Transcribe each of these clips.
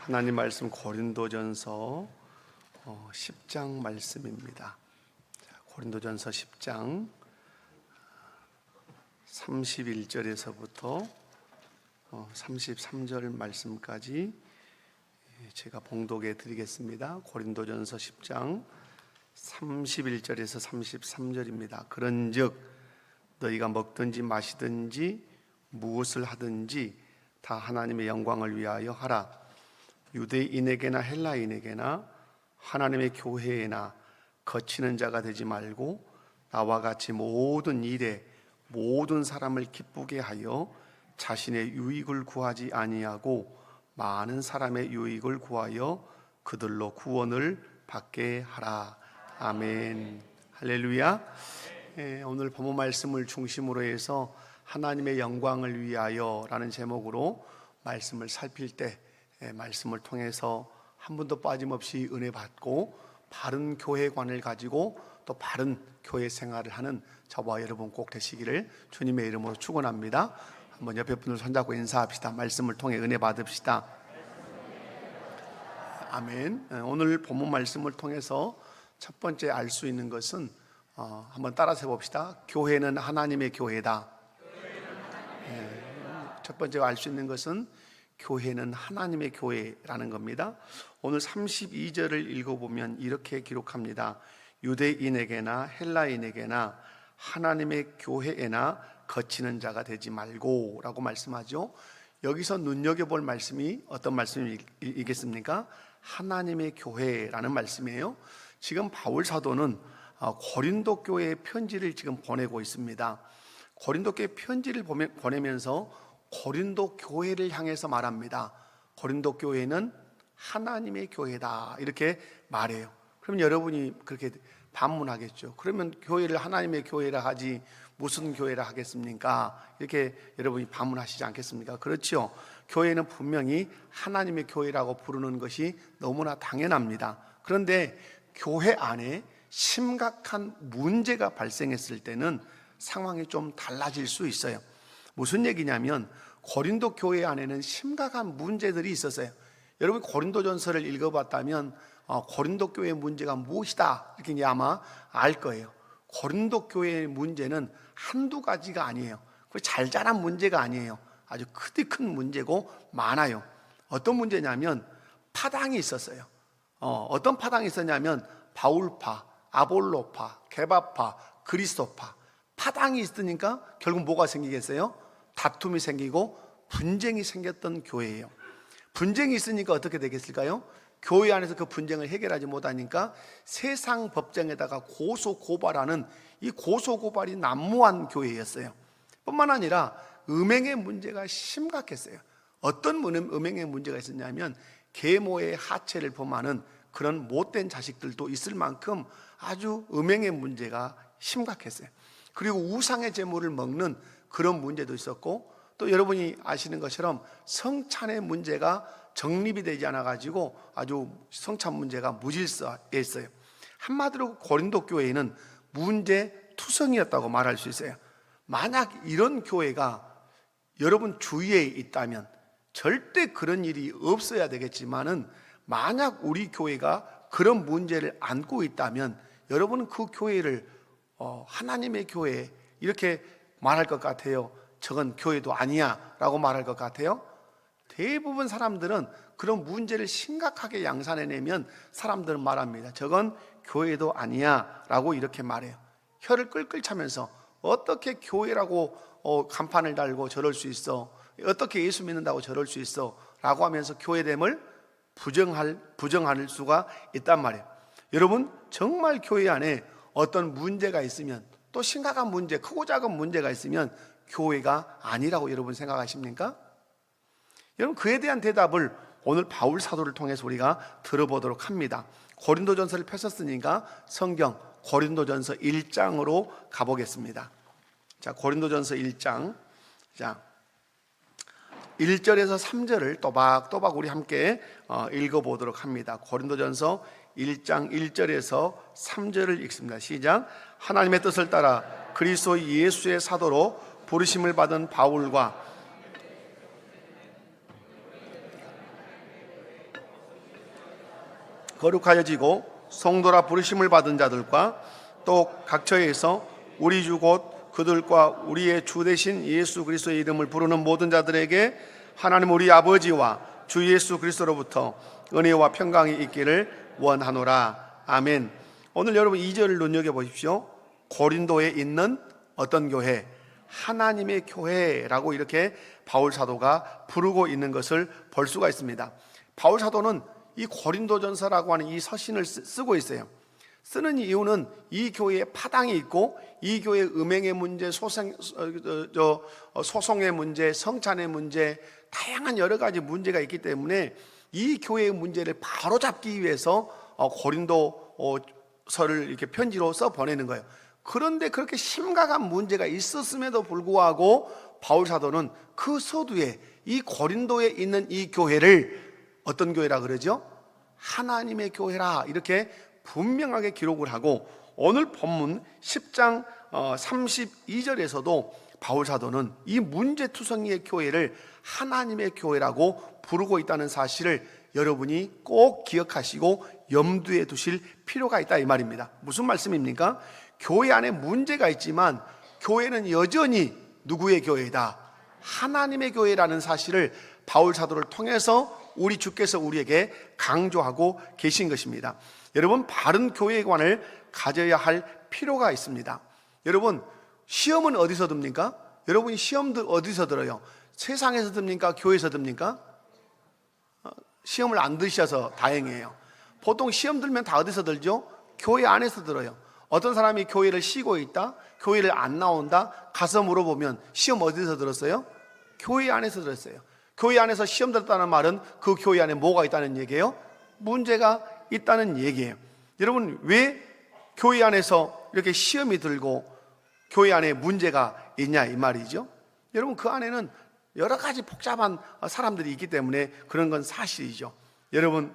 하나님 말씀 고린도전서 10장 말씀입니다. 고린도전서 10장 31절에서부터 33절 말씀까지 제가 봉독해 드리겠습니다. 고린도전서 10장 31절에서 33절입니다. 그런즉 너희가 먹든지 마시든지 무엇을 하든지 다 하나님의 영광을 위하여 하라. 유대인에게나 헬라인에게나 하나님의 교회에나 거치는 자가 되지 말고 나와 같이 모든 일에 모든 사람을 기쁘게 하여 자신의 유익을 구하지 아니하고 많은 사람의 유익을 구하여 그들로 구원을 받게 하라. 아멘. 할렐루야. 오늘 본문 말씀을 중심으로 해서 하나님의 영광을 위하여 라는 제목으로 말씀을 살필 때 말씀을 통해서 한 분도 빠짐없이 은혜 받고 바른 교회관을 가지고 또 바른 교회 생활을 하는 저와 여러분 꼭 되시기를 주님의 이름으로 축원합니다. 한번 옆에 분을 손잡고 인사합시다. 말씀을 통해 은혜 받읍시다. 아멘. 오늘 본문 말씀을 통해서 첫 번째 알 수 있는 것은 한번 따라서 해봅시다. 교회는 하나님의 교회다. 첫 번째 알 수 있는 것은 교회는 하나님의 교회라는 겁니다. 오늘 32절을 읽어보면 이렇게 기록합니다. 유대인에게나 헬라인에게나 하나님의 교회에나 거치는 자가 되지 말고 라고 말씀하죠. 여기서 눈여겨볼 말씀이 어떤 말씀이겠습니까? 하나님의 교회라는 말씀이에요. 지금 바울 사도는 고린도 교회에 편지를 지금 보내고 있습니다. 고린도 교회 편지를 보내면서 고린도 교회를 향해서 말합니다. 고린도 교회는 하나님의 교회다 이렇게 말해요. 그럼 여러분이 그렇게 반문하겠죠. 그러면 교회를 하나님의 교회라 하지 무슨 교회라 하겠습니까? 이렇게 여러분이 반문하시지 않겠습니까? 그렇죠. 교회는 분명히 하나님의 교회라고 부르는 것이 너무나 당연합니다. 그런데 교회 안에 심각한 문제가 발생했을 때는 상황이 좀 달라질 수 있어요. 무슨 얘기냐면 고린도 교회 안에는 심각한 문제들이 있었어요. 여러분 고린도전서를 읽어봤다면 고린도 교회의 문제가 무엇이다 이렇게 이제 아마 알 거예요. 고린도 교회의 문제는 한두 가지가 아니에요. 잘 자란 문제가 아니에요. 아주 크디 큰 문제고 많아요. 어떤 문제냐면 파당이 있었어요. 어떤 파당이 있었냐면 바울파, 아볼로파, 게바파, 그리스도파 파당이 있으니까 결국 뭐가 생기겠어요? 다툼이 생기고 분쟁이 생겼던 교회예요. 분쟁이 있으니까 어떻게 되겠을까요? 교회 안에서 그 분쟁을 해결하지 못하니까 세상 법정에다가 고소고발하는 이 고소고발이 난무한 교회였어요. 뿐만 아니라 음행의 문제가 심각했어요. 어떤 음행의 문제가 있었냐면 계모의 하체를 범하는 그런 못된 자식들도 있을 만큼 아주 음행의 문제가 심각했어요. 그리고 우상의 제물을 먹는 그런 문제도 있었고 또 여러분이 아시는 것처럼 성찬의 문제가 정립이 되지 않아 가지고 아주 성찬 문제가 무질서했어요. 한마디로 고린도 교회는 문제투성이었다고 말할 수 있어요. 만약 이런 교회가 여러분 주위에 있다면 절대 그런 일이 없어야 되겠지만은 만약 우리 교회가 그런 문제를 안고 있다면 여러분은 그 교회를 하나님의 교회 이렇게 말할 것 같아요? 저건 교회도 아니야 라고 말할 것 같아요? 대부분 사람들은 그런 문제를 심각하게 양산해내면 사람들은 말합니다. 저건 교회도 아니야 라고 이렇게 말해요. 혀를 끌끌 차면서 어떻게 교회라고 간판을 달고 저럴 수 있어? 어떻게 예수 믿는다고 저럴 수 있어? 라고 하면서 교회됨을 부정할 수가 있단 말이에요. 여러분 정말 교회 안에 어떤 문제가 있으면 또 심각한 문제, 크고 작은 문제가 있으면 교회가 아니라고 여러분 생각하십니까? 여러분 그에 대한 대답을 오늘 바울 사도를 통해서 우리가 들어보도록 합니다. 고린도전서를 펴셨으니까 성경 고린도전서 1장으로 가보겠습니다. 자, 고린도전서 1장 1절에서 3절을 또박또박 우리 함께 읽어보도록 합니다. 고린도전서 1장 1절에서 3절을 읽습니다. 시작. 하나님의 뜻을 따라 그리스도 예수의 사도로 부르심을 받은 바울과 거룩하여지고 성도라 부르심을 받은 자들과 또 각처에서 우리 주 곧 그들과 우리의 주 되신 예수 그리스도의 이름을 부르는 모든 자들에게 하나님 우리 아버지와 주 예수 그리스도로부터 은혜와 평강이 있기를 원하노라. 아멘. 오늘 여러분 2절을 눈여겨보십시오. 고린도에 있는 어떤 교회? 하나님의 교회라고 이렇게 바울 사도가 부르고 있는 것을 볼 수가 있습니다. 바울 사도는 이 고린도전서라고 하는 이 서신을 쓰고 있어요. 쓰는 이유는 이 교회에 파당이 있고 이 교회의 음행의 문제, 소송의 문제, 성찬의 문제, 다양한 여러 가지 문제가 있기 때문에 이 교회의 문제를 바로잡기 위해서 고린도서를 이렇게 편지로 써 보내는 거예요. 그런데 그렇게 심각한 문제가 있었음에도 불구하고 바울 사도는 그 서두에 이 고린도에 있는 이 교회를 어떤 교회라 그러죠? 하나님의 교회라 이렇게 분명하게 기록을 하고 오늘 본문 10장 32절에서도 바울 사도는 이 문제투성이의 교회를 하나님의 교회라고 부르고 있다는 사실을 여러분이 꼭 기억하시고 염두에 두실 필요가 있다 이 말입니다. 무슨 말씀입니까? 교회 안에 문제가 있지만 교회는 여전히 누구의 교회다? 하나님의 교회라는 사실을 바울 사도를 통해서 우리 주께서 우리에게 강조하고 계신 것입니다. 여러분, 바른 교회관을 가져야 할 필요가 있습니다. 여러분, 시험은 어디서 듭니까? 여러분이 시험도 어디서 들어요? 세상에서 듭니까? 교회에서 듭니까? 시험을 안 드셔서 다행이에요. 보통 시험 들면 다 어디서 들죠? 교회 안에서 들어요. 어떤 사람이 교회를 쉬고 있다, 교회를 안 나온다, 가서 물어보면 시험 어디서 들었어요? 교회 안에서 들었어요. 교회 안에서 시험 들었다는 말은 그 교회 안에 뭐가 있다는 얘기예요? 문제가 있다는 얘기예요. 여러분, 왜 교회 안에서 이렇게 시험이 들고 교회 안에 문제가 있냐 이 말이죠. 여러분, 그 안에는 여러 가지 복잡한 사람들이 있기 때문에 그런 건 사실이죠. 여러분,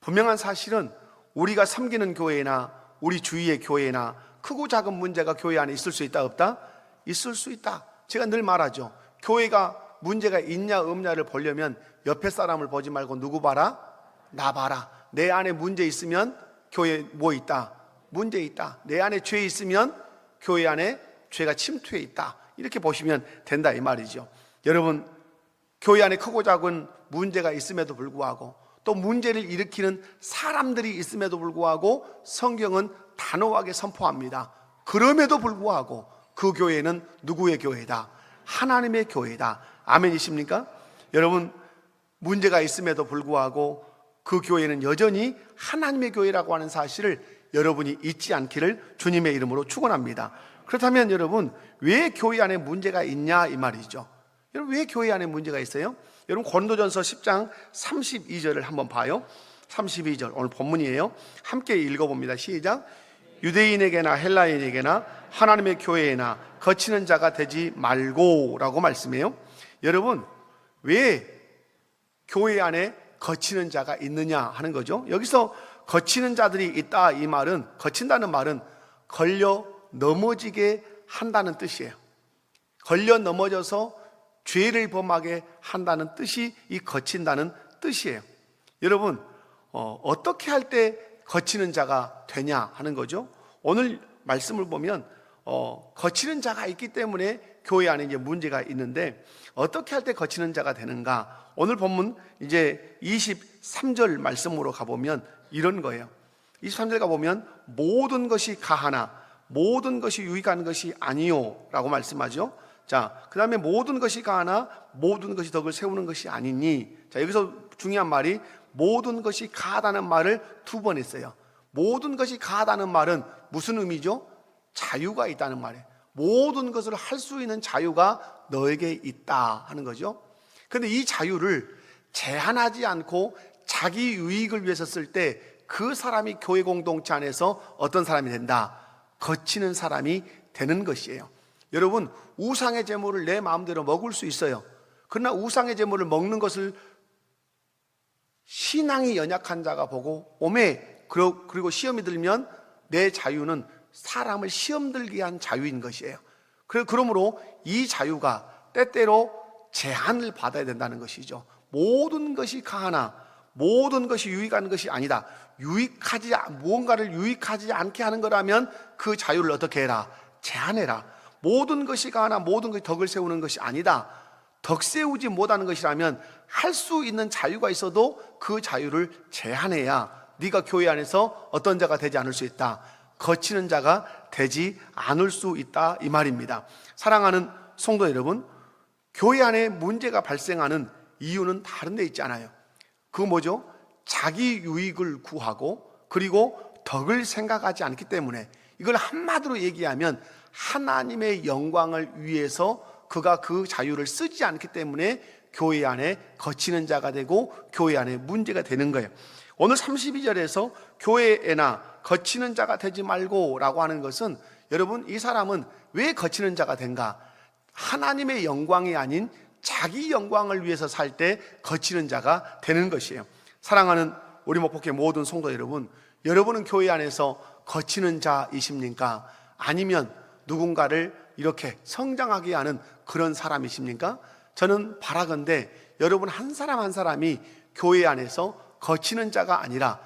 분명한 사실은 우리가 섬기는 교회나 우리 주위의 교회나 크고 작은 문제가 교회 안에 있을 수 있다 없다? 있을 수 있다. 제가 늘 말하죠. 교회가 문제가 있냐 없냐를 보려면 옆에 사람을 보지 말고 누구 봐라? 나 봐라. 내 안에 문제 있으면 교회에 뭐 있다? 문제 있다. 내 안에 죄 있으면 교회 안에 죄가 침투해 있다. 이렇게 보시면 된다 이 말이죠. 여러분, 교회 안에 크고 작은 문제가 있음에도 불구하고 또 문제를 일으키는 사람들이 있음에도 불구하고 성경은 단호하게 선포합니다. 그럼에도 불구하고 그 교회는 누구의 교회다? 하나님의 교회다. 아멘이십니까? 여러분, 문제가 있음에도 불구하고 그 교회는 여전히 하나님의 교회라고 하는 사실을 여러분이 잊지 않기를 주님의 이름으로 축원합니다. 그렇다면 여러분, 왜 교회 안에 문제가 있냐 이 말이죠. 여러분, 왜 교회 안에 문제가 있어요? 여러분, 고린도전서 10장 32절을 한번 봐요. 32절 오늘 본문이에요. 함께 읽어봅니다. 시작. 유대인에게나 헬라인에게나 하나님의 교회에나 거치는 자가 되지 말고 라고 말씀해요. 여러분, 왜 교회 안에 거치는 자가 있느냐 하는 거죠. 여기서 거치는 자들이 있다 이 말은, 거친다는 말은 걸려 넘어지게 한다는 뜻이에요. 걸려 넘어져서 죄를 범하게 한다는 뜻이 이 거친다는 뜻이에요. 여러분, 어떻게 할 때 거치는 자가 되냐 하는 거죠. 오늘 말씀을 보면 거치는 자가 있기 때문에 교회 안에 이제 문제가 있는데 어떻게 할 때 거치는 자가 되는가? 오늘 본문 이제 23절 말씀으로 가보면 이런 거예요. 23절 가보면 모든 것이 가하나 모든 것이 유익한 것이 아니요 라고 말씀하죠. 자, 그 다음에 모든 것이 가하나 모든 것이 덕을 세우는 것이 아니니. 자, 여기서 중요한 말이 모든 것이 가하다는 말을 두 번 했어요. 모든 것이 가하다는 말은 무슨 의미죠? 자유가 있다는 말이에요. 모든 것을 할 수 있는 자유가 너에게 있다 하는 거죠. 그런데 이 자유를 제한하지 않고 자기 유익을 위해서 쓸 때 그 사람이 교회 공동체 안에서 어떤 사람이 된다? 거치는 사람이 되는 것이에요. 여러분, 우상의 제물을 내 마음대로 먹을 수 있어요. 그러나 우상의 제물을 먹는 것을 신앙이 연약한 자가 보고 오매 그리고 시험이 들면 내 자유는 사람을 시험 들게 한 자유인 것이에요. 그러므로 이 자유가 때때로 제한을 받아야 된다는 것이죠. 모든 것이 가하나 모든 것이 유익한 것이 아니다. 무언가를 유익하지 않게 하는 거라면 그 자유를 어떻게 해라? 제한해라. 모든 것이 가나 모든 것이 덕을 세우는 것이 아니다. 덕 세우지 못하는 것이라면 할 수 있는 자유가 있어도 그 자유를 제한해야 네가 교회 안에서 어떤 자가 되지 않을 수 있다. 거치는 자가 되지 않을 수 있다, 이 말입니다. 사랑하는 성도 여러분, 교회 안에 문제가 발생하는 이유는 다른 데 있지 않아요. 그거 뭐죠? 자기 유익을 구하고 그리고 덕을 생각하지 않기 때문에, 이걸 한마디로 얘기하면 하나님의 영광을 위해서 그가 그 자유를 쓰지 않기 때문에 교회 안에 거치는 자가 되고 교회 안에 문제가 되는 거예요. 오늘 32절에서 교회에나 거치는 자가 되지 말고 라고 하는 것은, 여러분, 이 사람은 왜 거치는 자가 된가? 하나님의 영광이 아닌 자기 영광을 위해서 살 때 거치는 자가 되는 것이에요. 사랑하는 우리 목포교회 모든 성도 여러분, 여러분은 교회 안에서 거치는 자이십니까? 아니면 누군가를 이렇게 성장하게 하는 그런 사람이십니까? 저는 바라건대 여러분 한 사람 한 사람이 교회 안에서 거치는 자가 아니라